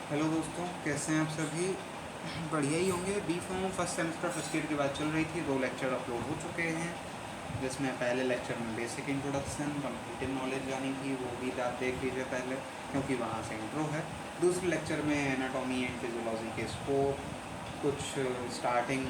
Hello दोस्तों, कैसे हैं आप सभी? बढ़िया ही होंगे। B pharm first semester first year की बात चल रही थी। 2 लेक्चर अपलोड हो चुके हैं, जिसमें पहले लेक्चर में बेसिक इंट्रोडक्शन कंप्यूटर नॉलेज जानी थी, वो भी आप देख लीजिए पहले, क्योंकि वहाँ से इंट्रो है। दूसरे लेक्चर में एनाटॉमी एंड फिजियोलॉजी के स्कोप, कुछ starting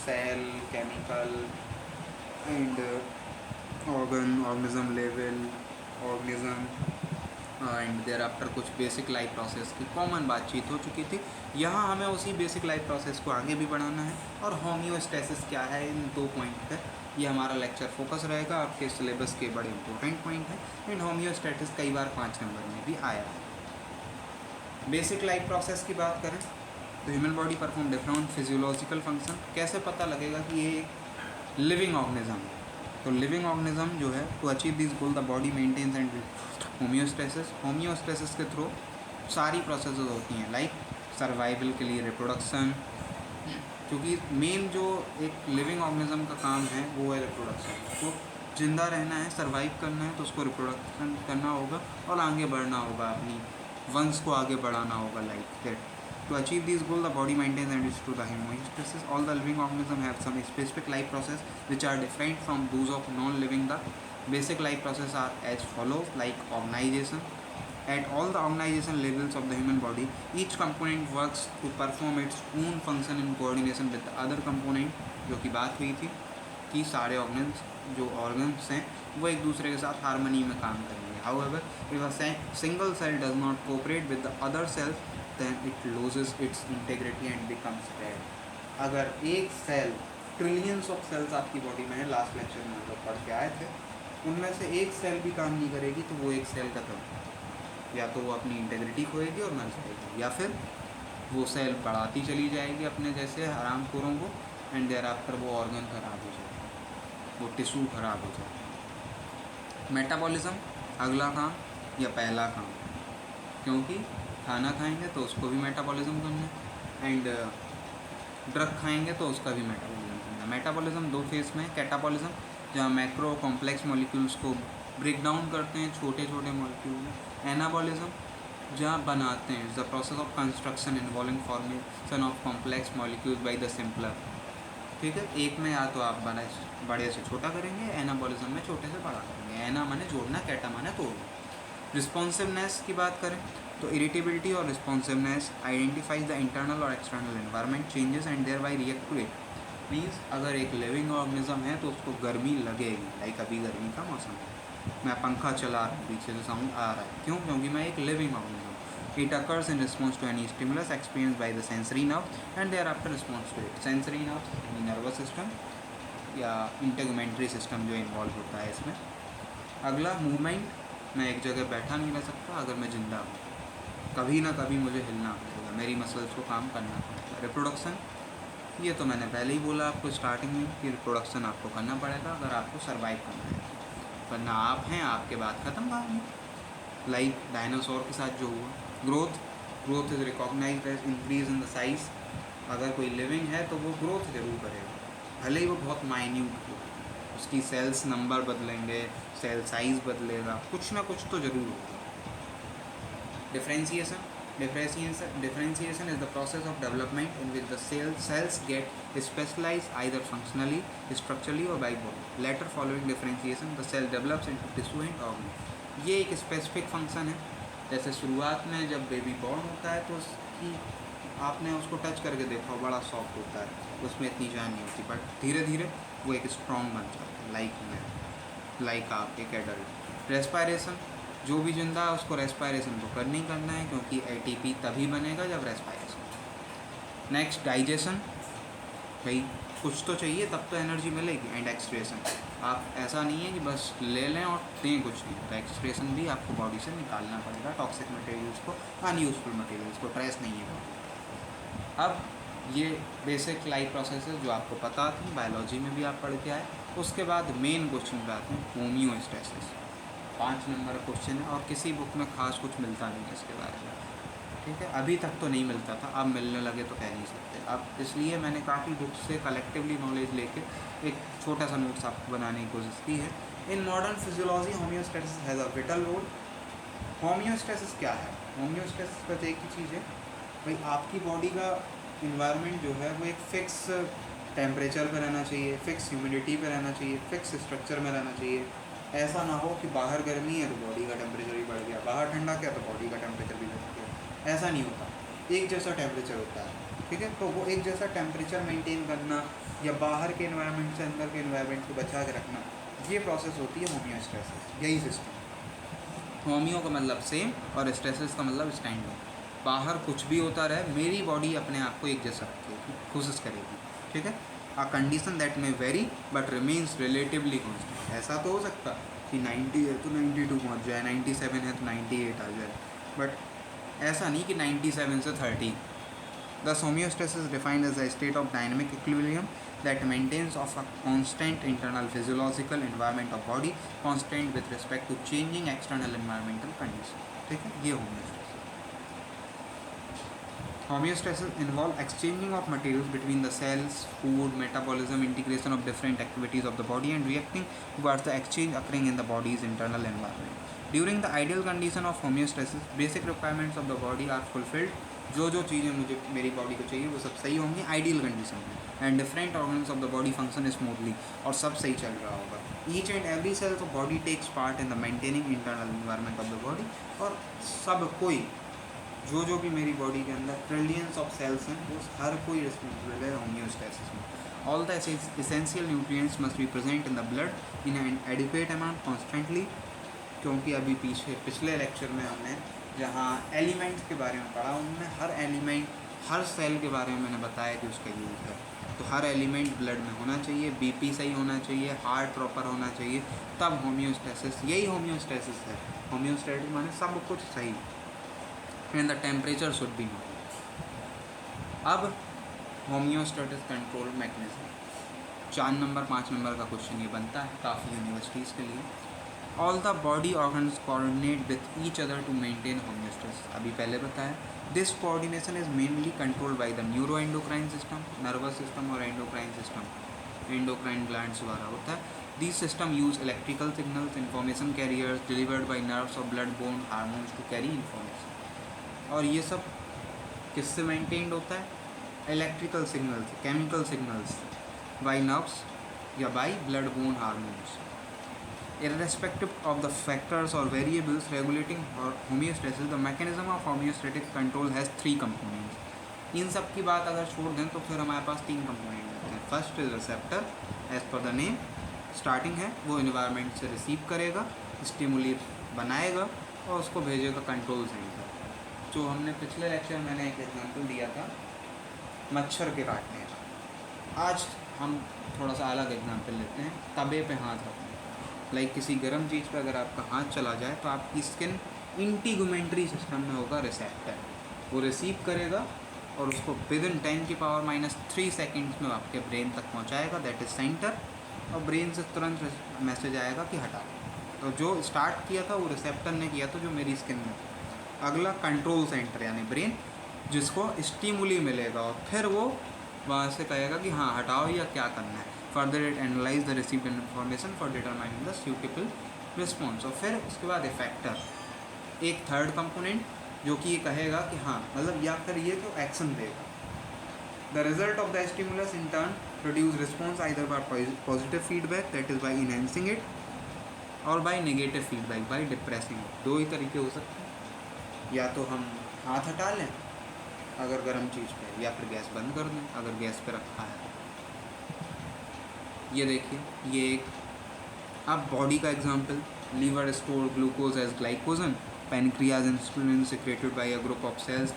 cell, chemical and organism level, organism and there after कुछ बेसिक लाइफ प्रोसेस की कॉमन बातचीत हो चुकी थी। यहाँ हमें उसी बेसिक लाइफ प्रोसेस को आगे भी बढ़ाना है। और होम्योस्टेसिस क्या है, इन 2 पॉइंट पर ये हमारा लेक्चर फोकस रहेगा। आपके सिलेबस के बड़े इंपॉर्टेंट पॉइंट हैं। एंड होम्योस्टेसिस कई बार 5 नंबर में भी आया है। बेसिक लाइफ प्रोसेस की बात करें तो human body perform different physiological function. कैसे पता लगेगा कि ये एक लिविंग ऑर्गेनिज्म है? तो लिविंग ऑर्गेनिज्म जो है, to achieve this goal the body maintains and homeostasis के थ्रू सारी प्रोसेसेस होती हैं, लाइक सर्वाइवल के लिए रिप्रोडक्शन, क्योंकि मेन जो एक लिविंग ऑर्गेनिज्म का काम है वो है रिप्रोडक्शन। तो जिंदा रहना है, सर्वाइव करना है, तो उसको रिप्रोडक्शन करना होगा और आगे बढ़ना होगा, अपनी वंश को आगे बढ़ाना होगा, like that. To achieve this goal, the body maintains and is to the homeostasis. All the living organisms have some specific life process which are different from those of non-living. The basic life processes are as follows, like organization. At all the organization levels of the human body, each component works to perform its own function in coordination with the other component, जो कि बात हुई थी कि सारे organs हैं वो एक दूसरे के साथ हारमोनी में काम करेंगे। However, if a single cell does not cooperate with the other cells, then it loses its integrity and becomes dead. अगर एक सेल, ट्रिलियंस ऑफ सेल्स आपकी बॉडी में है, लास्ट लेक्चर में हम लोग पढ़ के आए थे, उनमें से एक सेल भी काम नहीं करेगी तो वो एक सेल खत्म, या तो वो अपनी इंटेग्रिटी खोएगी और मर जाएगी, या फिर वो सेल बढ़ाती चली जाएगी अपने जैसे हरामखोरों को, एंड देयर आफ्टर वो ऑर्गन खराब हो जाएगा, वो टिश्यू खराब हो जाएगा। मेटाबॉलिज्म अगला काम या पहला काम, क्योंकि खाना खाएंगे तो उसको भी मेटाबॉलिज्म करना है, एंड ड्रग खाएंगे तो उसका भी मेटाबॉलिज्म करना है। मेटाबॉलिज्म 2 फेज में है। कैटाबॉलिज्म जहाँ मैक्रो कॉम्प्लेक्स मॉलिक्यूल्स को ब्रेक डाउन करते हैं छोटे छोटे मॉलिक्यूल में। एनाबॉलिज्म जहाँ बनाते हैं, the process of construction involving formation of complex molecules by the simpler. ठीक है, एक में या तो आप बड़े से छोटा करेंगे, एनाबॉलिज्म में छोटे से बड़ा करेंगे। एना माने जोड़ना, कैटा माने तोड़ना। रिस्पॉन्सिवनेस की बात करें तो इरिटेबिलिटी और रिस्पॉन्सिवनेस आइडेंटिफाइज द इंटरनल और external environment changes and thereby react to it. Means अगर एक लिविंग ऑर्गेनिज्म है तो उसको गर्मी लगेगी, लाइक अभी गर्मी का मौसम है, मैं पंखा चला रहा हूँ, पीछे से साउंड आ रहा है, क्यों? क्योंकि मैं एक living organism. It occurs in response to any stimulus experienced by the sensory nerve and thereafter response to it. Sensory nerves यानी नर्वस सिस्टम या इंटेगुमेंट्री सिस्टम जो इन्वॉल्व होता है इसमें। अगला मूवमेंट, मैं एक जगह बैठा नहीं रह सकता अगर मैं जिंदा हूँ, कभी ना कभी मुझे हिलना पड़ेगा, मेरी मसल्स को काम करना पड़ेगा। रिप्रोडक्शन, ये तो मैंने पहले ही बोला आपको स्टार्टिंग में कि रिप्रोडक्शन आपको करना पड़ेगा अगर आपको सर्वाइव करना है, वरना आप हैं, आपके बाद ख़त्म कहानी। लाइक डायनासोर के साथ जो हुआ। Growth is recognised as increase in the size. अगर कोई लिविंग है तो वो ग्रोथ जरूर करेगा, भले ही वो बहुत माइन्यूट हो, उसकी सेल्स नंबर बदलेंगे, सेल साइज बदलेगा, कुछ ना कुछ तो जरूर होगा। Differentiation is the process of development in which the cells get specialized either functionally, structurally or by body. Later following differentiation, the cell develops into tissue and organ. ये एक स्पेसिफिक फंक्शन है। जैसे शुरुआत में जब बेबी बॉर्न होता है तो उसकी आपने उसको टच करके देखा, बड़ा सॉफ्ट होता है, उसमें इतनी जान नहीं होती, बट धीरे धीरे वो एक स्ट्रॉन्ग बन जाता है, लाइक आप एक एडल्ट। रेस्पायरेशन, जो भी जिंदा है उसको रेस्पायरेशन तो करना ही करना है, क्योंकि एटीपी तभी बनेगा जब रेस्पायरेशन। नेक्स्ट डाइजेशन, भाई कुछ तो चाहिए तब तो एनर्जी मिलेगी। एंड एक्सक्रीशन, आप ऐसा नहीं है कि बस ले लें और दें कुछ नहीं, तो एक्सक्रीशन भी आपको बॉडी से निकालना पड़ेगा, टॉक्सिक मटेरियल्स को, अनयूजफुल मटेरियल्स को, ट्रेस नहीं है बॉडी। अब ये बेसिक लाइफ प्रोसेस जो आपको पता थी, बायोलॉजी में भी आप पढ़ के आए। उसके बाद मेन क्वेश्चन पे आते हैं, होम्योस्टेसिस। 5 नंबर क्वेश्चन है और किसी बुक में खास कुछ मिलता नहीं है इसके बारे में, ठीक है। अभी तक तो नहीं मिलता था, अब मिलने लगे तो कह नहीं सकते। अब इसलिए मैंने काफ़ी बुक्स से कलेक्टिवली नॉलेज लेके एक छोटा सा नोट्स आपको बनाने की कोशिश की है। In modern physiology homeostasis has a vital role. Homeostasis क्या है? होम्योस्टेसिस बस एक ही चीज़ है भाई आपकी बॉडी का इन्वायरमेंट जो है वो एक फिक्स टेम्परेचर पे रहना चाहिए, फिक्स ह्यूमिडिटी पे रहना चाहिए, फिक्स स्ट्रक्चर में रहना चाहिए। ऐसा ना हो कि बाहर गर्मी है तो बॉडी का टेम्परेचर भी बढ़ गया, बाहर ठंडा क्या तो बॉडी का टेम्परेचर भी बढ़ गया। ऐसा नहीं होता, एक जैसा टेम्परेचर होता है, ठीक है। तो वो एक जैसा टेम्परेचर मेंटेन करना या बाहर के इन्वायरमेंट से अंदर के इन्वायरमेंट को बचा के रखना, ये प्रोसेस होती है होम्योस्टेसिस। यही सिस्टम, होम्यो का मतलब सेम और स्टेसिस का मतलब स्टैंडर्ड। बाहर कुछ भी होता रहे, मेरी बॉडी अपने आप को एक जैसा रखेगी, कोशिश करेगी, ठीक है। अ कंडीशन दैट में very but remains relatively constant. ऐसा तो हो सकता कि 90 है तो 92 पहुँच जाए, 97 है तो 98 आ जाए, बट ऐसा नहीं कि 97 से 30। Thus, homeostasis is defined as a state of dynamic equilibrium that maintains of a constant internal physiological environment of body, constant with respect to changing external environmental conditions. ठीक है, ये homeostasis. Homeostasis involve exchanging of materials between the cells, food, metabolism, integration of different activities of the body, and reacting towards the exchange occurring in the body's internal environment. During the ideal condition of homeostasis, basic requirements of the body are fulfilled. जो चीज़ें मुझे मेरी body को चाहिए वो सब सही होंगी आइडियल कंडीशन में, and different organs of the body function smoothly, और सब सही चल रहा होगा। Each and every cells of body takes part in the maintaining internal environment of the body. और सब कोई जो भी मेरी बॉडी के अंदर ट्रिलियंस ऑफ सेल्स हैं, वो हर कोई रिस्पॉन्सिबल है होम्योस्टेसिस में। All the essential nutrients must be present in the blood in an adequate amount constantly. क्योंकि अभी पिछले लेक्चर में हमने जहाँ एलिमेंट्स के बारे में पढ़ा, उनमें हर एलिमेंट, हर सेल के बारे में मैंने बताया कि उसका यूज़ है। तो हर एलिमेंट ब्लड में होना चाहिए, बीपी सही होना चाहिए, हार्ट प्रॉपर होना चाहिए, तब होम्योस्टेसिस, यही होम्योस्टेसिस है। होम्योस्टेसिस माने सब कुछ सही, and the temperature should be normal. अब homeostatic control mechanism 4 number 5 number का क्वेश्चन ये बनता है काफ़ी यूनिवर्सिटीज़ के लिए। All the body organs coordinate with each other to maintain homeostasis. अभी पहले बताया, this coordination is mainly controlled by the neuroendocrine system, nervous system और endocrine system, endocrine glands द्वारा होता है। These system use electrical signals, information carriers delivered by nerves or blood-borne hormones to carry information. और ये सब किससे maintained होता है? Electrical signals, chemical signals, by nerves या by blood-borne hormones. Irrespective of the factors or variables regulating homeostasis, the mechanism of homeostatic control has 3 components. इन सब की बात अगर छोड़ दें तो फिर हमारे पास 3 कंपोनेंट होते हैं। First is receptor, as per the name, starting है वो इन्वायरमेंट से रिसीव करेगा, स्टिमुली बनाएगा और उसको भेजेगा कंट्रोल सेंटर। जो हमने पिछले लेक्चर में मैंने एक एग्जांपल दिया था मच्छर के काटने का। आज हम थोड़ा सा अलग एग्जांपल लेते हैं, तवे पे हाथ रखना। लाइक किसी गर्म चीज़ पर अगर आपका हाथ चला जाए तो आपकी स्किन इंटीगुमेंट्री सिस्टम में होगा रिसेप्टर, वो रिसीव करेगा और उसको विद इन 10⁻³ सेकेंड्स में आपके ब्रेन तक पहुंचाएगा, दैट इज़ सेंटर, और ब्रेन से तुरंत मैसेज आएगा कि हटाओ। तो जो स्टार्ट किया था वो रिसेप्टर ने किया था जो मेरी स्किन में। अगला कंट्रोल सेंटर यानी ब्रेन, जिसको स्टिमुली मिलेगा और फिर वो वहाँ से कहेगा कि हाँ हटाओ या क्या करना है। Further it analyse the received information for determining the suitable response. और फिर उसके बाद इफेक्टर, एक थर्ड कंपोनेंट जो कि ये कहेगा कि हाँ मतलब या फिर ये तो एक्शन देगा। The result of the stimulus in turn produce response either by positive feedback, that is by enhancing it, और by negative feedback, by depressing it. 2 ही तरीके हो सकते हैं, या तो हम हाथ हटा लें अगर गर्म चीज़ पे, या फिर गैस बंद कर दें अगर गैस पे रखा है। ये देखिए, ये एक अब बॉडी का example, liver store glucose as glycogen, pancreas insulin secreted by a group of cells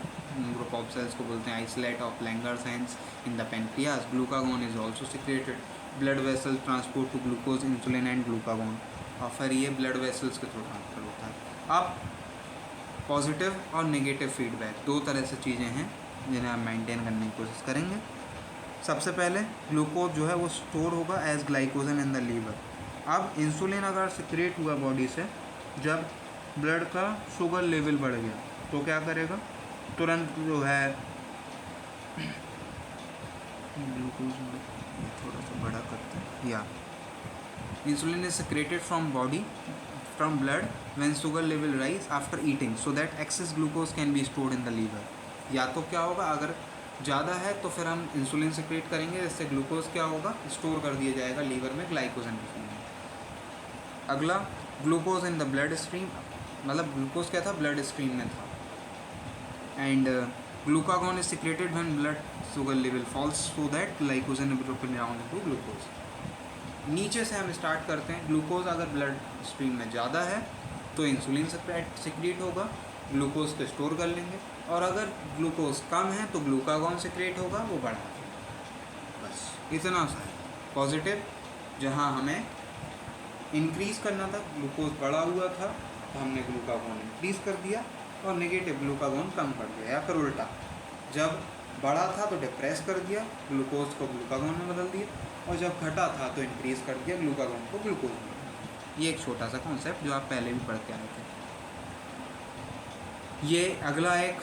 को बोलते हैं isolate of Langerhans in the pancreas. Glucagon is also secreted, blood vessel transport to glucose, insulin and glucagon, और फिर ये blood vessels के through transfer होता है। अब पॉजिटिव और नेगेटिव फीडबैक 2 तरह से चीज़ें हैं जिन्हें हम मेंटेन करने की कोशिश करेंगे। सबसे पहले ग्लूकोज जो है वो स्टोर होगा as glycogen in the liver. अब इंसुलिन अगर सिक्रेट हुआ बॉडी से, जब ब्लड का शुगर लेवल बढ़ गया तो क्या करेगा, तुरंत जो है ग्लूकोज थोड़ा सा बड़ा करते हैं, या insulin is secreted from blood when sugar level rise after eating so that excess glucose can be stored in the liver. या तो क्या होगा, अगर ज़्यादा है तो फिर हम इंसुलिन सिक्रेट करेंगे, जिससे ग्लूकोज क्या होगा, स्टोर कर दिया जाएगा लीवर में ग्लाइकोजन के फॉर्म में। अगला glucose in the bloodstream, मतलब ग्लूकोज क्या था, ब्लड स्ट्रीम में था। And glucagon is secreted when blood sugar level falls so that glycogen is broken down into glucose. नीचे से हम स्टार्ट करते हैं। ग्लूकोज अगर ब्लड स्ट्रीम में ज़्यादा है तो इंसुलिन सिक्रेट होगा, ग्लूकोज को स्टोर कर लेंगे, और अगर ग्लूकोज कम है तो ग्लूकागॉन सिक्रेट होगा, वो बढ़ा देगा। बस इतना सा है। पॉजिटिव जहाँ हमें इंक्रीज़ करना था, ग्लूकोज बढ़ा हुआ था तो हमने ग्लूकागॉन इंक्रीज़ कर दिया, और नेगेटिव ग्लूकागॉन कम कर दिया, या फिर उल्टा, जब बढ़ा था तो डिप्रेस कर दिया, ग्लूकोज को ग्लूकागॉन में बदल दिया, और जब घटा था तो इंक्रीज़ कर दिया, ग्लूकागॉन को ग्लूकोज में। ये एक छोटा सा कॉन्सेप्ट जो आप पहले भी पढ़ के आए थे। ये अगला एक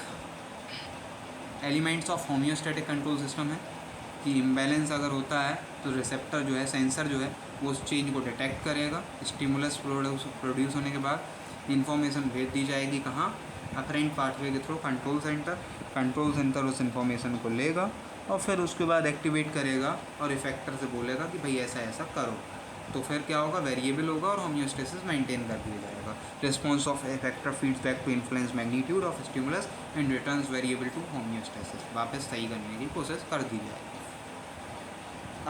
elements of homeostatic control system है कि इम्बैलेंस अगर होता है तो रिसेप्टर जो है, सेंसर जो है, वो उस चेंज को डिटेक्ट करेगा। स्टिमुलस प्रोड्यूस होने के बाद इंफॉर्मेशन भेज दी जाएगी कहाँ, अपरेंट पाथवे के थ्रू कंट्रोल सेंटर उस इंफॉर्मेशन को लेगा और फिर उसके बाद एक्टिवेट करेगा और इफेक्टर से बोलेगा कि भाई ऐसा ऐसा करो। तो फिर क्या होगा, वेरिएबल होगा और होम्योस्टेसिस मेंटेन कर दिया जाएगा। Response of effector feeds back to influence magnitude of stimulus and returns variable to homeostasis, वापस सही करने की कोशिश कर दी जाएगी।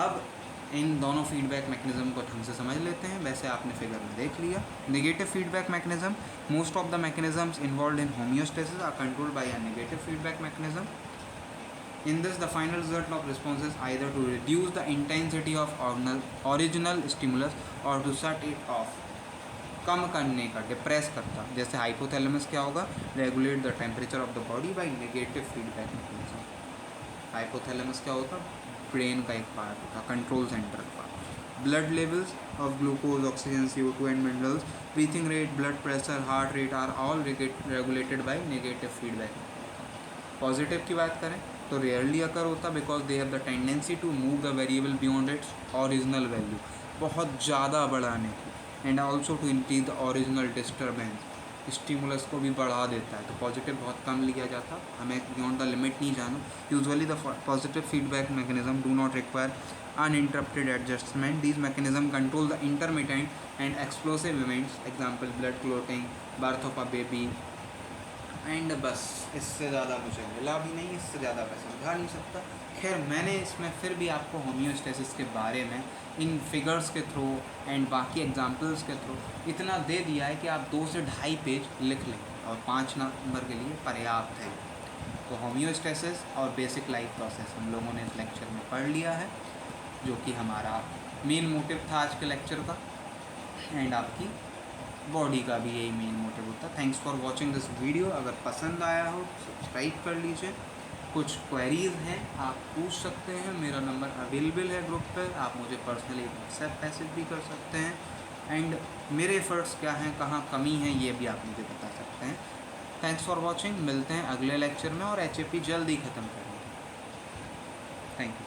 अब इन दोनों फीडबैक मैकेनिज्म को ढंग से समझ लेते हैं। वैसे आपने फिगर में देख लिया। Negative feedback mechanism, most of the mechanisms involved in homeostasis are controlled by a negative feedback mechanism. In this, the final result of response is either to reduce the intensity of original stimulus or to shut it off, कम करने का, depress करता। जैसे hypothalamus क्या होगा, regulate the temperature of the body by negative feedback mechanism. Hypothalamus क्या होता, brain का एक पार्ट होता, कंट्रोल सेंटर का। Blood levels of glucose, oxygen, CO2 and minerals, breathing rate, blood pressure, heart rate are all regulated by negative feedback. Positive की बात करें तो रेयरली अकर होता, because they have the tendency to move the variable beyond its original value, बहुत ज़्यादा बढ़ाने की, and also to increase the original disturbance, stimulus को भी बढ़ा देता है। तो पॉजिटिव बहुत कम लिया जाता, हमें बियॉन्ड द लिमिट नहीं जाना। Usually the positive feedback mechanism do not require uninterrupted adjustment. These mechanisms control the intermittent and explosive events, example blood clotting, birth of a baby, and बस इससे ज़्यादा मुझे मिला भी नहीं, इससे ज़्यादा मैं समझा नहीं सकता। खैर, मैंने इसमें फिर भी आपको होम्योस्टेसिस के बारे में इन फिगर्स के थ्रू एंड बाकी एग्जांपल्स के थ्रू इतना दे दिया है कि आप 2 से 2.5 पेज लिख लें और 5 नंबर के लिए पर्याप्त है। तो होम्योस्टेसिस और बेसिक लाइफ प्रोसेस हम लोगों ने इस लेक्चर में पढ़ लिया है, जो कि हमारा मेन मोटिव था आज के लेक्चर का, एंड आपकी बॉडी का भी यही मेन मोटिव होता है। Thanks for watching this video. अगर पसंद आया हो सब्सक्राइब कर लीजिए। कुछ क्वेरीज़ हैं आप पूछ सकते हैं, मेरा नंबर अवेलेबल है ग्रुप पर, आप मुझे पर्सनली व्हाट्सएप मैसेज भी कर सकते हैं, एंड मेरे एफर्ट्स क्या हैं, कहाँ कमी है, ये भी आप मुझे बता सकते हैं। Thanks for watching. मिलते हैं अगले लेक्चर में और HAP जल्द ही ख़त्म करेंगे। Thank you.